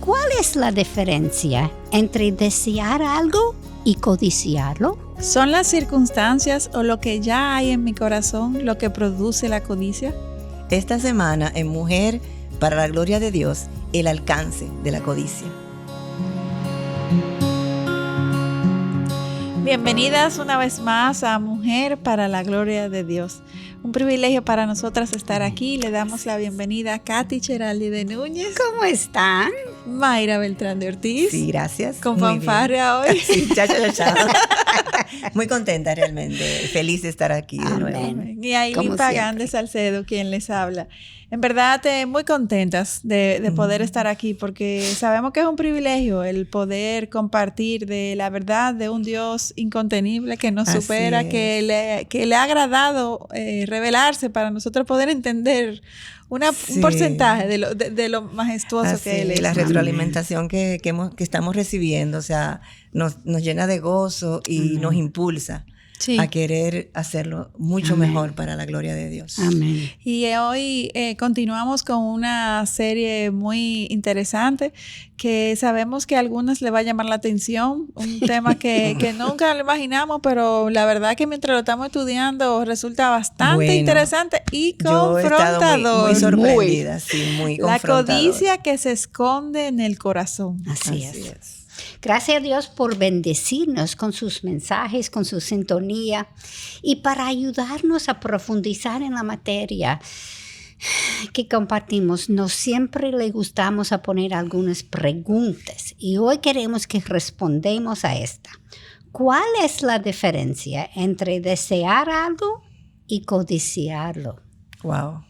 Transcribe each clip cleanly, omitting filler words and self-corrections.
¿Cuál es la diferencia entre desear algo y codiciarlo? ¿Son las circunstancias o lo que ya hay en mi corazón lo que produce la codicia? Esta semana en Mujer para la Gloria de Dios, el alcance de la codicia. Bienvenidas una vez más a Mujer para la Gloria de Dios. Un privilegio para nosotras estar aquí. Le damos la bienvenida a Katy Cheraldi de Núñez. ¿Cómo están? Mayra Beltrán de Ortiz. Sí, gracias. Con fanfarria hoy. Sí, cha. Muy contenta realmente. Feliz de estar aquí de nuevo. Y Ailín Pagán de Salcedo, quien les habla. En verdad, muy contentas de poder estar aquí porque sabemos que es un privilegio el poder compartir de la verdad de un Dios incontenible que nos supera, que le ha agradado revelarse para nosotros poder entender un porcentaje de lo majestuoso que Él es. La retroalimentación que estamos recibiendo, o sea, nos llena de gozo y nos impulsa. Sí. A querer hacerlo mucho mejor para la gloria de Dios. Amén. Y hoy continuamos con una serie muy interesante que sabemos que a algunos les va a llamar la atención, un tema que nunca lo imaginamos, pero la verdad que mientras lo estamos estudiando resulta bastante interesante y confrontador. Yo he estado muy sorprendida, muy confrontador. La codicia que se esconde en el corazón. Así es. Gracias a Dios por bendecirnos con sus mensajes, con su sintonía y para ayudarnos a profundizar en la materia que compartimos. Nos siempre le gustamos a poner algunas preguntas y hoy queremos que respondamos a esta. ¿Cuál es la diferencia entre desear algo y codiciarlo? Wow.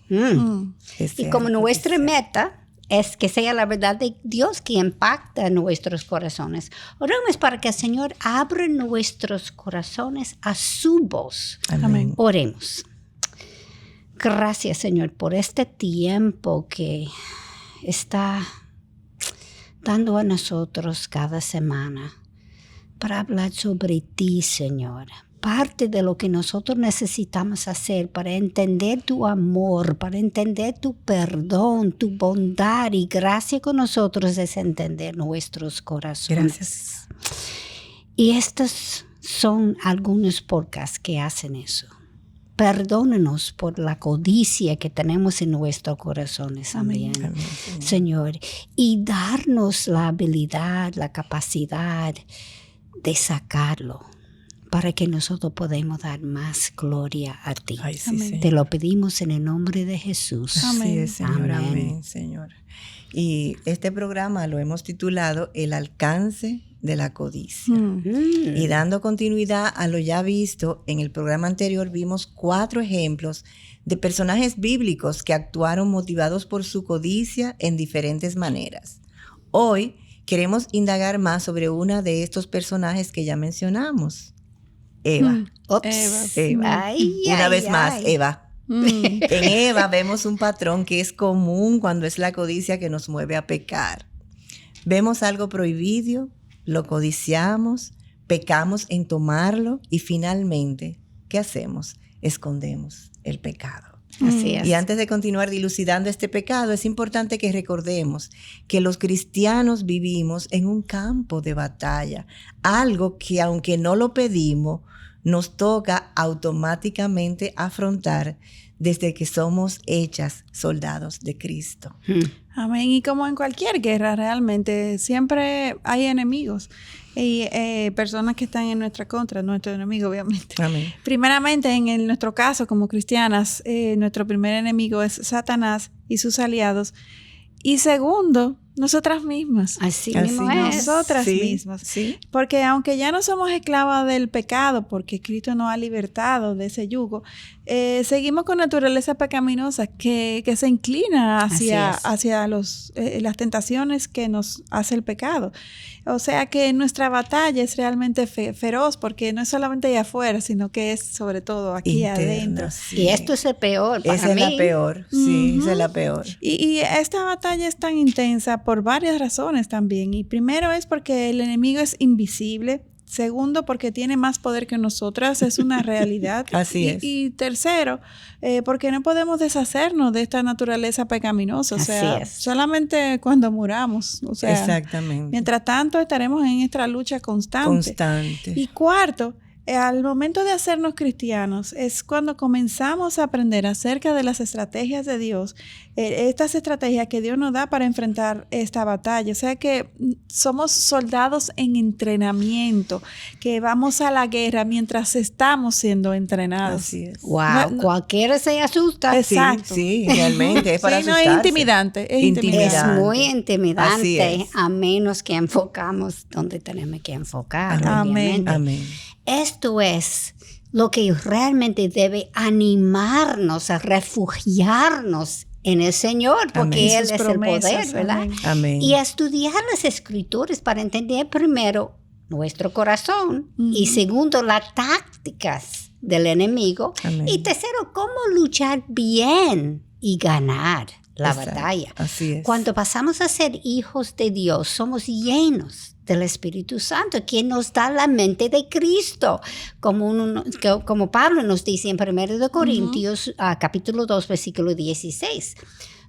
Y como nuestra meta es que sea la verdad de Dios que impacta nuestros corazones. Oremos para que el Señor abra nuestros corazones a su voz. Amén. Oremos. Gracias, Señor, por este tiempo que está dando a nosotros cada semana para hablar sobre ti, Señor. Parte de lo que nosotros necesitamos hacer para entender tu amor, para entender tu perdón, tu bondad y gracia con nosotros es entender nuestros corazones. Gracias. Y estos son algunos podcasts que hacen eso. Perdónanos por la codicia que tenemos en nuestros corazones también, Señor. Y darnos la habilidad, la capacidad de sacarlo, para que nosotros podamos dar más gloria a ti. Ay, sí, te lo pedimos en el nombre de Jesús. Amén. Sí, Señor. Amén, Señor. Y este programa lo hemos titulado El alcance de la codicia. Y dando continuidad a lo ya visto, en el programa anterior vimos 4 ejemplos de personajes bíblicos que actuaron motivados por su codicia en diferentes maneras. Hoy queremos indagar más sobre una de estos personajes que ya mencionamos. Eva. Eva. Una vez más, Eva. En Eva vemos un patrón que es común cuando es la codicia que nos mueve a pecar. Vemos algo prohibido, lo codiciamos, pecamos en tomarlo y finalmente, ¿qué hacemos? Escondemos el pecado. Así es. Y antes de continuar dilucidando este pecado, es importante que recordemos que los cristianos vivimos en un campo de batalla, algo que aunque no lo pedimos, nos toca automáticamente afrontar desde que somos hechas soldados de Cristo. Amén. Y como en cualquier guerra realmente, siempre hay enemigos y personas que están en nuestra contra, nuestro enemigo obviamente. Amén. Primeramente, en nuestro caso como cristianas, nuestro primer enemigo es Satanás y sus aliados. Y segundo, nosotras mismas. Así mismo es. Nosotras mismas. Sí. Porque aunque ya no somos esclavas del pecado, porque Cristo nos ha libertado de ese yugo, seguimos con naturaleza pecaminosa que se inclina hacia las tentaciones que nos hace el pecado. O sea que nuestra batalla es realmente feroz, porque no es solamente allá afuera, sino que es sobre todo aquí interna, adentro. Sí. Y esto es el peor para esa mí. Es la peor, sí, esa es la peor. Y esta batalla es tan intensa por varias razones también. Y primero es porque el enemigo es invisible, Segundo, porque tiene más poder que nosotras, es una realidad. Así es. Y tercero, porque no podemos deshacernos de esta naturaleza pecaminosa. O sea, Así es. solamente cuando muramos. O sea, Exactamente. mientras tanto estaremos en esta lucha constante. Y cuarto, al momento de hacernos cristianos es cuando comenzamos a aprender acerca de las estrategias de Dios, estas estrategias que Dios nos da para enfrentar esta batalla. O sea que somos soldados en entrenamiento, que vamos a la guerra mientras estamos siendo entrenados. Así es. Wow, cualquiera se asusta. Exacto. Sí, realmente es para Sí, no, asustarse. es intimidante. Es intimidante. Es muy intimidante, Así es. a menos que enfocamos donde tenemos que enfocar. Amén. Obviamente. Amén. Esto es lo que realmente debe animarnos a refugiarnos en el Señor, porque Amén. Él Sus es promesas, el poder, ¿verdad? amén. Amén. Y a estudiar las Escrituras para entender primero nuestro corazón y segundo las tácticas del enemigo Amén. y tercero cómo luchar bien y ganar la Exacto. batalla. Así es. Cuando pasamos a ser hijos de Dios, somos llenos del Espíritu Santo, quien nos da la mente de Cristo, como Pablo nos dice en 1 Corintios, capítulo 2, versículo 16.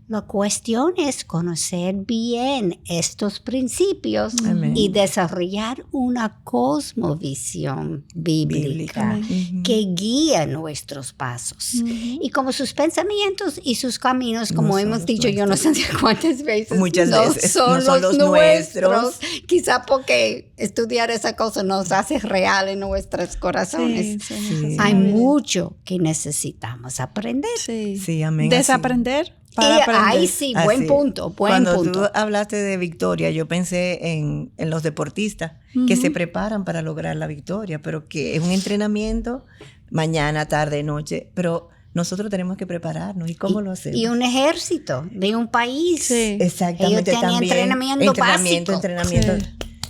La cuestión es conocer bien estos principios Amén. y desarrollar una cosmovisión bíblica Ujú. que guía nuestros pasos. Y como sus pensamientos y sus caminos, como No son hemos los dicho yo no sé cuántas veces, Muchas no veces, son no son los los nuestros. nuestros. Quizá porque estudiar esa cosa nos hace real en nuestros corazones. Sí. Hay mucho que necesitamos aprender. Sí. Sí, amén. Desaprender para Y aprender. ahí sí, Así buen es. punto, buen Cuando punto. tú hablaste de victoria, yo pensé en los deportistas que se preparan para lograr la victoria, pero que es un entrenamiento mañana, tarde, noche, pero nosotros tenemos que prepararnos. ¿Y cómo lo hacemos? Y un ejército de un país. Sí. Exactamente, Ellos tienen también. entrenamiento básico. Entrenamiento. Sí.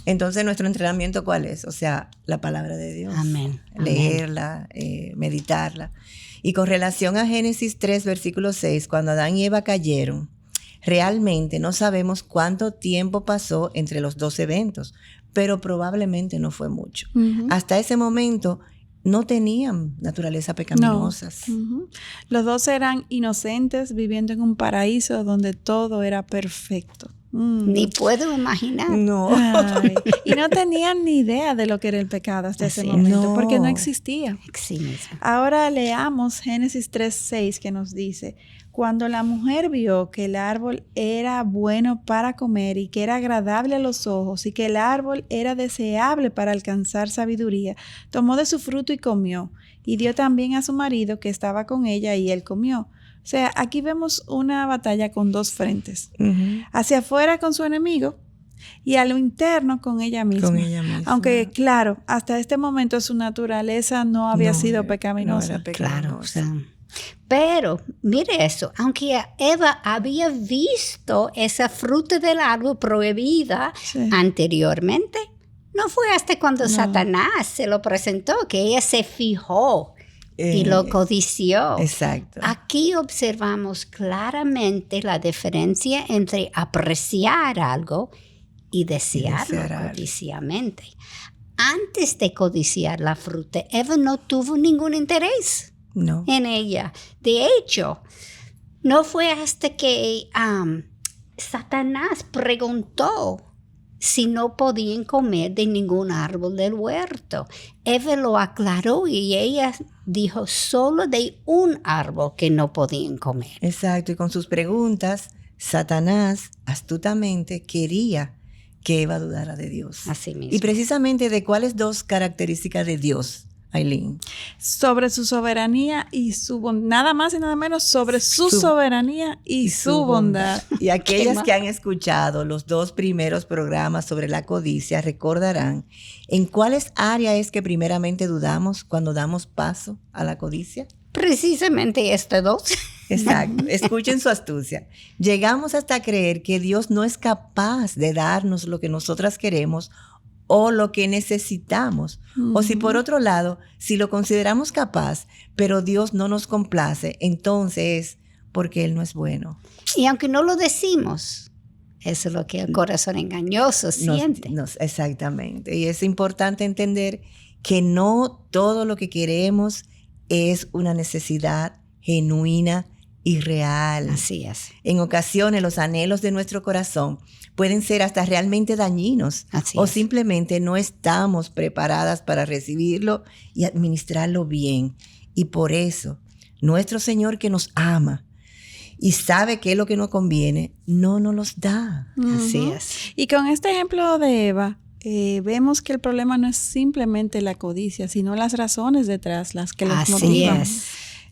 Entonces, ¿nuestro entrenamiento cuál es? O sea, la palabra de Dios. Amén. Leerla, meditarla. Y con relación a Génesis 3, versículo 6, cuando Adán y Eva cayeron, realmente no sabemos cuánto tiempo pasó entre los dos eventos, pero probablemente no fue mucho. Hasta ese momento no tenían naturaleza pecaminosas. Los dos eran inocentes viviendo en un paraíso donde todo era perfecto. Ni puedo imaginar. No. Ay, y no tenían ni idea de lo que era el pecado hasta ese Así es. momento, No. porque no existía. Sí mismo. Ahora leamos Génesis 3:6 que nos dice: cuando la mujer vio que el árbol era bueno para comer y que era agradable a los ojos y que el árbol era deseable para alcanzar sabiduría, tomó de su fruto y comió, y dio también a su marido que estaba con ella y él comió. O sea, aquí vemos una batalla con dos frentes. Ujú. Hacia afuera con su enemigo y a lo interno con ella misma. Con ella misma. Aunque, claro, hasta este momento su naturaleza no había No, sido no pecaminosa. era Claro. pecaminosa. O sea, pero mire eso, aunque Eva había visto esa fruta del árbol prohibida Sí. anteriormente, no fue hasta cuando Satanás se lo presentó que ella se fijó y lo codició. Exacto. Aquí observamos claramente la diferencia entre apreciar algo y desearlo desear algo. codiciamente. Antes de codiciar la fruta, Eva no tuvo ningún interés No. en ella. De hecho, no fue hasta que Satanás preguntó si no podían comer de ningún árbol del huerto. Eva lo aclaró y ella dijo solo de un árbol que no podían comer. Exacto. Y con sus preguntas, Satanás astutamente quería que Eva dudara de Dios. Así mismo. Y precisamente de cuáles dos características de Dios, Aileen. Sobre su soberanía y su bondad. Nada más y nada menos sobre su soberanía y su bondad. Y aquellas más? que han escuchado los dos primeros programas sobre la codicia recordarán en cuáles áreas es que primeramente dudamos cuando damos paso a la codicia. Precisamente este dos. Exacto. Escuchen su astucia. Llegamos hasta creer que Dios no es capaz de darnos lo que nosotras queremos o lo que necesitamos. O si por otro lado, si lo consideramos capaz, pero Dios no nos complace, entonces es porque Él no es bueno. Y aunque no lo decimos, Eso es lo que el corazón engañoso siente. Exactamente. Y es importante entender que no todo lo que queremos es una necesidad genuina y real. Así es. En ocasiones los anhelos de nuestro corazón pueden ser hasta realmente dañinos. Así o es. simplemente no estamos preparadas para recibirlo y administrarlo bien. Y por eso, nuestro Señor, que nos ama y sabe qué es lo que nos conviene, no nos los da. Así es. Y con este ejemplo de Eva, vemos que el problema no es simplemente la codicia, sino las razones detrás, las que los motivan. Así es.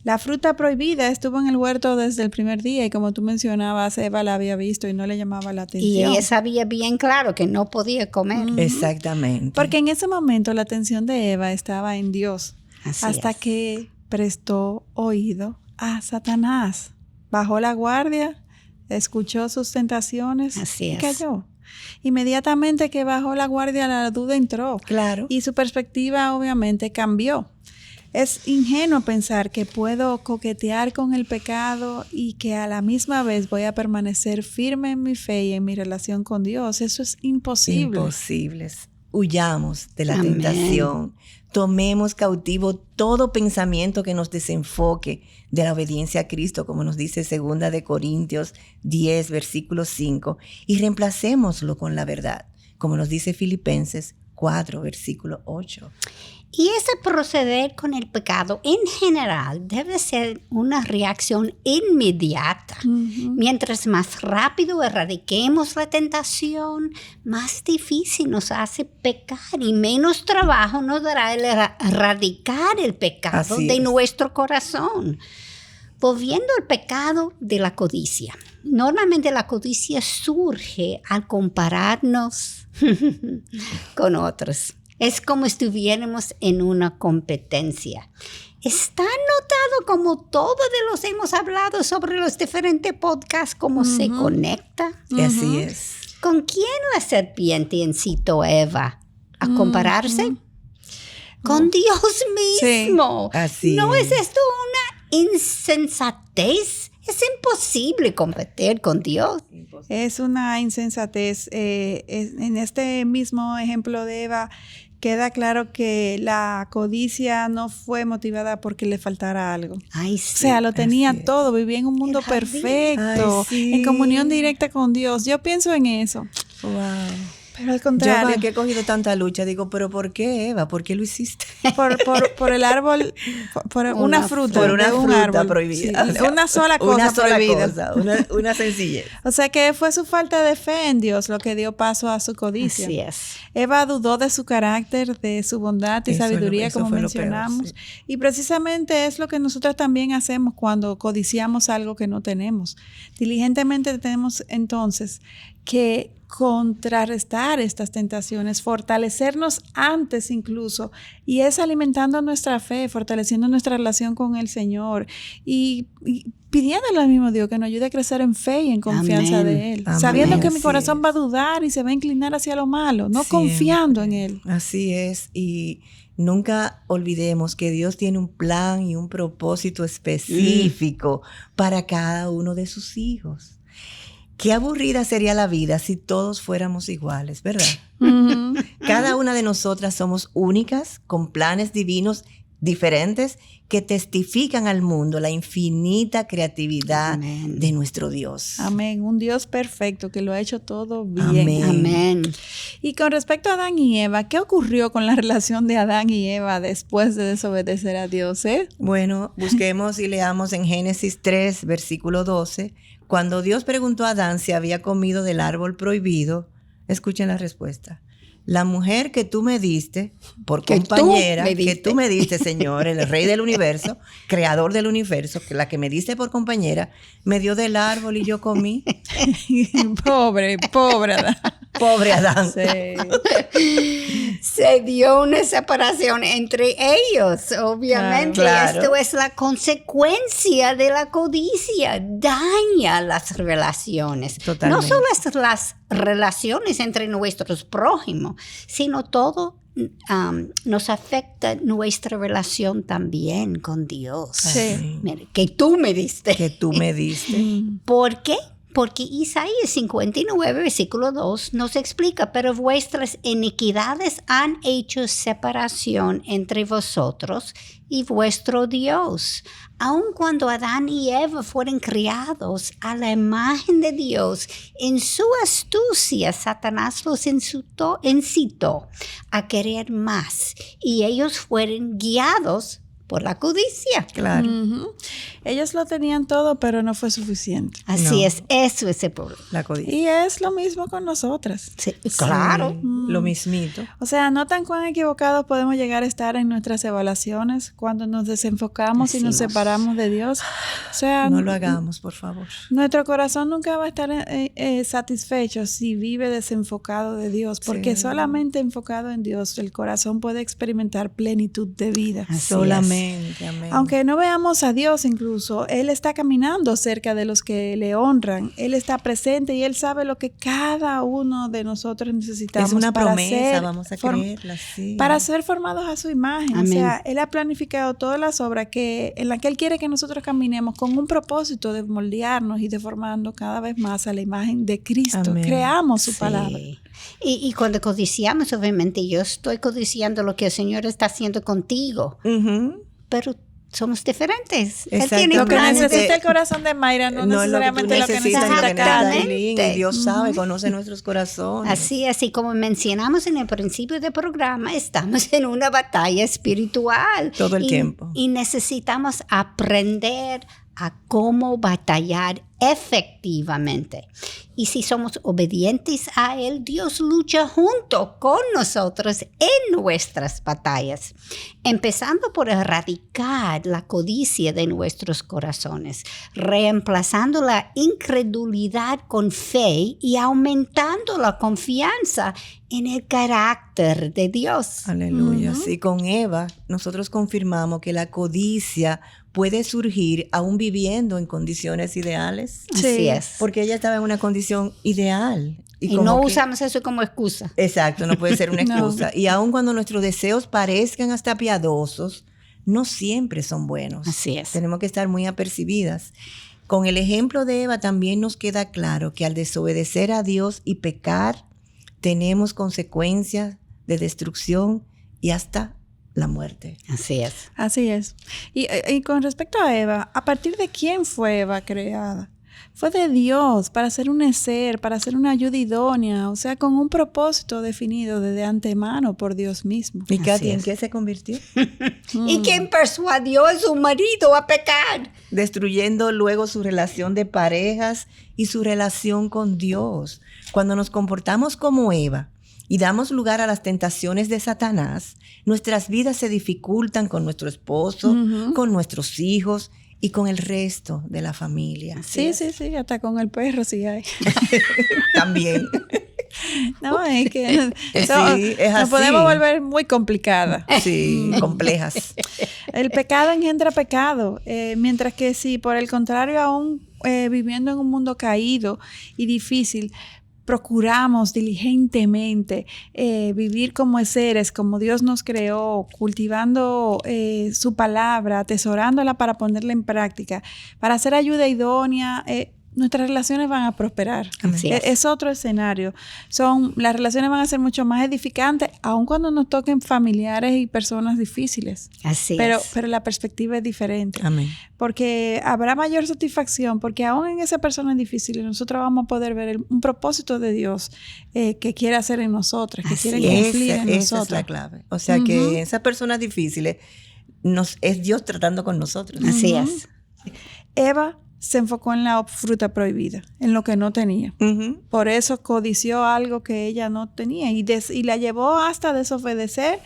La fruta prohibida estuvo en el huerto desde el primer día y como tú mencionabas, Eva la había visto y no le llamaba la atención. Y ella sabía bien claro que no podía comer. Exactamente. Porque en ese momento la atención de Eva estaba en Dios. Así hasta es. que prestó oído a Satanás. Bajó la guardia, escuchó sus tentaciones Así y es. cayó. Inmediatamente que bajó la guardia, la duda entró. Claro. Y su perspectiva obviamente cambió. Es ingenuo pensar que puedo coquetear con el pecado y que a la misma vez voy a permanecer firme en mi fe y en mi relación con Dios. Eso es imposible. Imposibles. Huyamos de la Amén. tentación. Tomemos cautivo todo pensamiento que nos desenfoque de la obediencia a Cristo, como nos dice 2 de Corintios 10, versículo 5, y reemplacémoslo con la verdad, como nos dice Filipenses 4, versículo 8. Y ese proceder con el pecado en general debe ser una reacción inmediata. Mientras más rápido erradiquemos la tentación, más difícil nos hace pecar y menos trabajo nos dará el erradicar el pecado Así de es. nuestro corazón. Volviendo al pecado de la codicia. Normalmente la codicia surge al compararnos con otros. Es como si estuviéramos en una competencia. Está notado como todos de los hemos hablado sobre los diferentes podcasts, cómo se conecta. Y así es. ¿Con quién la serpiente incitó a Eva a compararse? Con Dios mismo. Sí, así ¿No es. es esto una insensatez? Es imposible competir con Dios. Es una insensatez. En este mismo ejemplo de Eva, queda claro que la codicia no fue motivada porque le faltara algo. Ay, O sí. sea, lo tenía así es. todo, vivía en un mundo El jardín. perfecto, Ay, sí. en comunión directa con Dios. Yo pienso en eso. Wow. Pero al Yo contrario, que he cogido tanta lucha, digo, pero ¿por qué, Eva? ¿Por qué lo hiciste? por el árbol, por una fruta, Por una de un fruta árbol. prohibida. Sí, O sea, una sola cosa una sola prohibida. cosa, una sencillez. O sea que fue su falta de fe en Dios lo que dio paso a su codicia. Así es. Eva dudó de su carácter, de su bondad y Eso es sabiduría, eso como fue lo peor, mencionamos. sí. Y precisamente es lo que nosotros también hacemos cuando codiciamos algo que no tenemos. Diligentemente tenemos entonces que contrarrestar estas tentaciones, fortalecernos antes incluso, y es alimentando nuestra fe, fortaleciendo nuestra relación con el Señor y pidiéndole al mismo Dios que nos ayude a crecer en fe y en confianza Amén. de Él, Amén. sabiendo que mi Así corazón es. va a dudar y se va a inclinar hacia lo malo, no Siempre. confiando en Él. Así es. Y nunca olvidemos que Dios tiene un plan y un propósito específico para cada uno de sus hijos. Qué aburrida sería la vida si todos fuéramos iguales, ¿verdad? Cada una de nosotras somos únicas, con planes divinos diferentes que testifican al mundo la infinita creatividad Amén. de nuestro Dios. Amén. Un Dios perfecto que lo ha hecho todo bien. Amén. Amén. Y con respecto a Adán y Eva, ¿qué ocurrió con la relación de Adán y Eva después de desobedecer a Dios? Bueno, busquemos y leamos en Génesis 3, versículo 12. Cuando Dios preguntó a Adán si había comido del árbol prohibido, escuchen la respuesta. La mujer que tú me diste por Que compañera, tú me diste. que tú me diste, Señor, el Rey del universo, creador del universo, que la que me diste por compañera, me dio del árbol y yo comí. Pobre Adán. Pobre Adán. Sí. Se dio una separación entre ellos, obviamente. Claro. Esto es la consecuencia de la codicia. Daña las relaciones. Totalmente. No solo es las relaciones entre nuestros prójimos, sino todo nos afecta nuestra relación también con Dios. Sí. Mire, que tú me diste. Que tú me diste. ¿Por qué? Porque Isaías 59, versículo 2, nos explica, pero vuestras iniquidades han hecho separación entre vosotros y vuestro Dios. Aun cuando Adán y Eva fueron criados a la imagen de Dios, en su astucia Satanás los incitó a querer más y ellos fueron guiados por la codicia. Claro. Ellos lo tenían todo, pero no fue suficiente. Así es, eso es el problema. La codicia. Y es lo mismo con nosotras. Sí, claro. Sí, lo mismito. O sea, no tan cuán equivocados podemos llegar a estar en nuestras evaluaciones cuando nos desenfocamos y nos separamos de Dios. O sea, No lo hagamos, por favor. Nuestro corazón nunca va a estar satisfecho si vive desenfocado de Dios, porque solamente enfocado en Dios el corazón puede experimentar plenitud de vida. Así Solamente, amén. Aunque no veamos a Dios incluso, Él está caminando cerca de los que le honran. Él está presente y Él sabe lo que cada uno de nosotros necesitamos. Es una para promesa, vamos a creerla, sí. Para ser formados a su imagen. Amén. O sea, Él ha planificado todas las obras en las que Él quiere que nosotros caminemos con un propósito de moldearnos y de formarnos cada vez más a la imagen de Cristo. Amén. Creamos su Sí. palabra. Y cuando codiciamos, obviamente, yo estoy codiciando lo que el Señor está haciendo contigo, pero somos diferentes. Él Exacto. tiene Lo que planes necesita el corazón de Mayra no No es lo que tú necesariamente lo que necesitas, necesita lo que necesita Karen. Exactamente. Aileen, y Dios sabe, conoce nuestros corazones. Así es, y como mencionamos en el principio del programa, estamos en una batalla espiritual. Todo el tiempo. Y necesitamos aprender a cómo batallar efectivamente. Y si somos obedientes a Él, Dios lucha junto con nosotros en nuestras batallas, empezando por erradicar la codicia de nuestros corazones, reemplazando la incredulidad con fe y aumentando la confianza en el carácter de Dios. Aleluya. Sí, con Eva nosotros confirmamos que la codicia puede surgir aún viviendo en condiciones ideales. Así es. Porque ella estaba en una condición ideal. Y como no que- usamos eso como excusa. Exacto, no puede ser una No. excusa. Y aun cuando nuestros deseos parezcan hasta piadosos, no siempre son buenos. Así es. Tenemos que estar muy apercibidas. Con el ejemplo de Eva también nos queda claro que al desobedecer a Dios y pecar, tenemos consecuencias de destrucción y hasta la muerte. Así es. Así es. Y con respecto a Eva, ¿a partir de quién fue Eva creada? Fue de Dios, para ser un ser, para ser una ayuda idónea, o sea, con un propósito definido desde antemano por Dios mismo. ¿Y Katy, en es. qué se convirtió? ¿Y quién persuadió a su marido a pecar? Destruyendo luego su relación de parejas y su relación con Dios. Cuando nos comportamos como Eva y damos lugar a las tentaciones de Satanás, nuestras vidas se dificultan con nuestro esposo, con nuestros hijos y con el resto de la familia. Sí, hasta con el perro sí hay. También. No, es que es nos así. podemos volver muy complicadas. Sí, complejas. El pecado engendra pecado, mientras que si por el contrario aún viviendo en un mundo caído y difícil, procuramos diligentemente vivir como seres, como Dios nos creó, cultivando su palabra, atesorándola para ponerla en práctica, para hacer ayuda idónea, nuestras relaciones van a prosperar. Así es. Es otro escenario. Las relaciones van a ser mucho más edificantes, aun cuando nos toquen familiares y personas difíciles. Así Pero es. la perspectiva es diferente. Amén. Porque habrá mayor satisfacción, porque aún en esa persona difícil nosotros vamos a poder ver un propósito de Dios que quiere hacer en nosotras, que Así quiere cumplir en Esa nosotros. es la clave. O sea que en esas personas difíciles es Dios tratando con nosotros. Así es. Eva se enfocó en la fruta prohibida, en lo que no tenía. Ujú. Por eso codició algo que ella no tenía y la llevó hasta desobedecer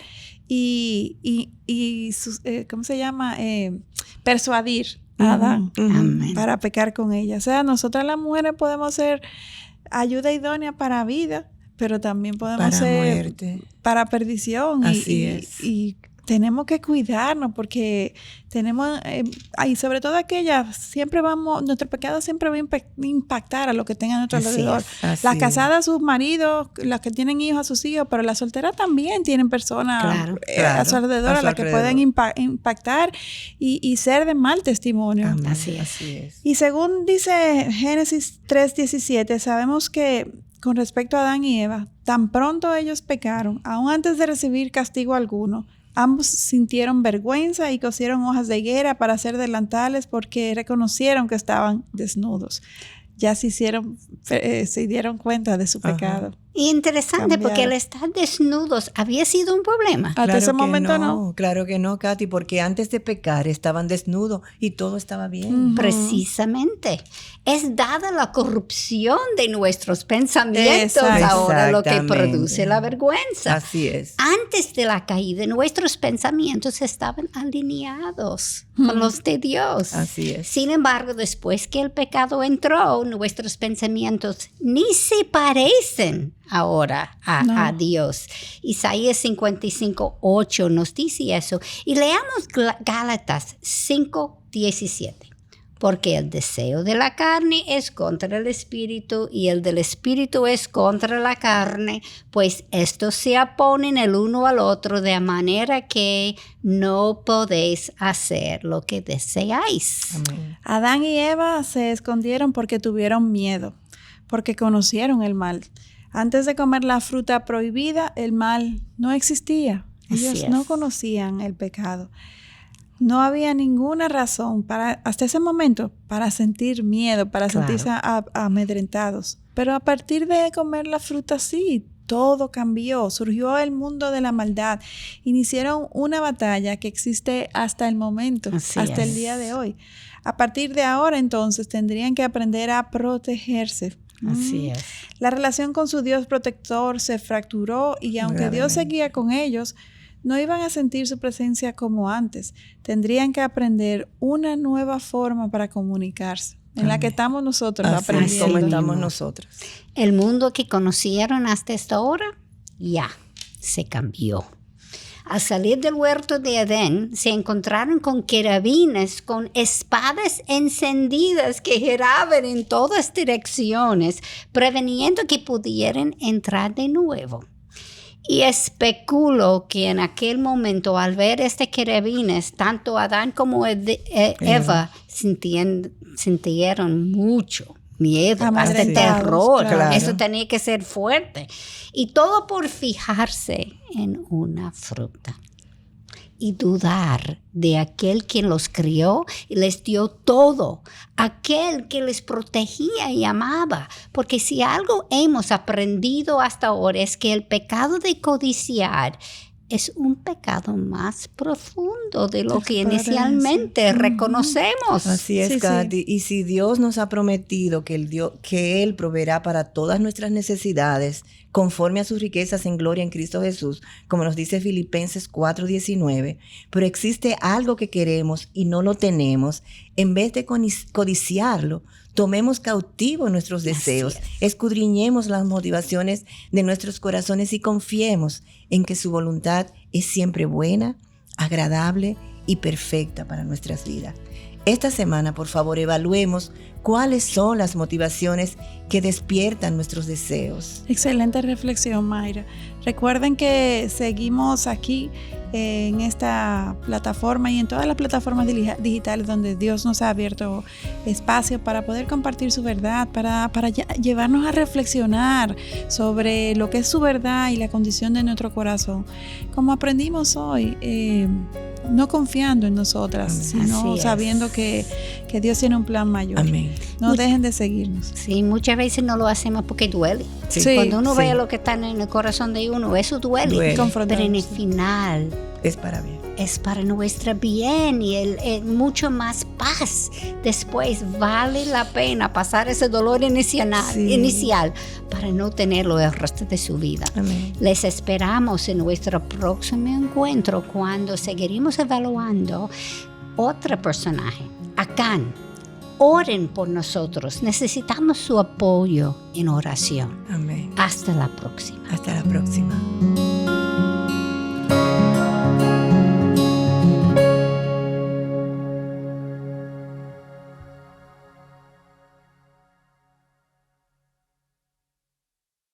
¿cómo se llama? Persuadir a Adán Amén. para pecar con ella. O sea, nosotras las mujeres podemos ser ayuda idónea para vida, pero también podemos Para ser muerte. para perdición. Así es. Y tenemos que cuidarnos porque tenemos, y sobre todo aquellas, nuestro pecado siempre va a impactar a los que tengan a nuestro alrededor. Las casadas a sus maridos, las que tienen hijos a sus hijos, pero las solteras también tienen personas a su alrededor a las que pueden impactar y ser de mal testimonio. Amén. Así es. Y según dice Génesis 3:17, sabemos que con respecto a Adán y Eva, tan pronto ellos pecaron, aún antes de recibir castigo alguno, ambos sintieron vergüenza y cosieron hojas de higuera para hacer delantales porque reconocieron que estaban desnudos. Ya se dieron cuenta de su pecado. Y interesante, porque el estar desnudos había sido un problema. Hasta ese momento no. Claro que no, Katy, porque antes de pecar estaban desnudos y todo estaba bien. Precisamente. Es dada la corrupción de nuestros pensamientos ahora lo que produce la vergüenza. Así es. Antes de la caída, nuestros pensamientos estaban alineados con los de Dios. Así es. Sin embargo, después que el pecado entró, nuestros pensamientos ni se parecen ahora a Dios. Isaías 55:8 nos dice eso. Y leamos Gálatas 5:17. Porque el deseo de la carne es contra el espíritu y el del espíritu es contra la carne, pues estos se oponen el uno al otro de manera que no podéis hacer lo que deseáis. Amén. Adán y Eva se escondieron porque tuvieron miedo, porque conocieron el mal. Antes de comer la fruta prohibida, el mal no existía. Ellos no conocían el pecado. No había ninguna razón hasta ese momento para sentir miedo, para sentirse amedrentados. Pero a partir de comer la fruta, sí, todo cambió. Surgió el mundo de la maldad. Iniciaron una batalla que existe hasta el momento, hasta el día de hoy. A partir de ahora, entonces, tendrían que aprender a protegerse. Así es. La relación con su Dios protector se fracturó y aunque Dios seguía con ellos, no iban a sentir su presencia como antes. Tendrían que aprender una nueva forma para comunicarse, en la que estamos nosotros aprendiendo. Como estamos nosotros. El mundo que conocieron hasta esta hora ya se cambió. Al salir del huerto de Edén, se encontraron con querubines con espadas encendidas que giraban en todas direcciones, preveniendo que pudieran entrar de nuevo. Y especulo que en aquel momento, al ver querubines, tanto Adán como Eva sintieron mucho miedo, hasta terror. Claro. Eso tenía que ser fuerte. Y todo por fijarse en una fruta y dudar de aquel quien los crió y les dio todo, aquel que les protegía y amaba. Porque si algo hemos aprendido hasta ahora es que el pecado de codiciar es un pecado más profundo de lo que inicialmente reconocemos. Así es, Katy. Y si Dios nos ha prometido que Él proveerá para todas nuestras necesidades conforme a sus riquezas en gloria en Cristo Jesús, como nos dice Filipenses 4:19, pero existe algo que queremos y no lo tenemos, en vez de codiciarlo, tomemos cautivo nuestros deseos, escudriñemos las motivaciones de nuestros corazones y confiemos en que su voluntad es siempre buena, agradable y perfecta para nuestras vidas. Esta semana, por favor, evaluemos cuáles son las motivaciones que despiertan nuestros deseos. Excelente reflexión, Mayra. Recuerden que seguimos aquí en esta plataforma y en todas las plataformas digitales donde Dios nos ha abierto espacio para poder compartir su verdad, para llevarnos a reflexionar sobre lo que es su verdad y la condición de nuestro corazón. Como aprendimos hoy, no confiando en nosotras, sino sabiendo que Dios tiene un plan mayor. Amén. No dejen de seguirnos. Sí, muchas veces no lo hacemos porque duele. Sí. Cuando uno ve lo que está en el corazón de uno, eso duele. Pero en el final es para bien. Es para nuestro bien y mucho más paz. Después vale la pena pasar ese dolor inicial para no tenerlo el resto de su vida. Amén. Les esperamos en nuestro próximo encuentro cuando seguiremos evaluando otro personaje, Acán. Oren por nosotros. Necesitamos su apoyo en oración. Amén. Hasta la próxima. Hasta la próxima.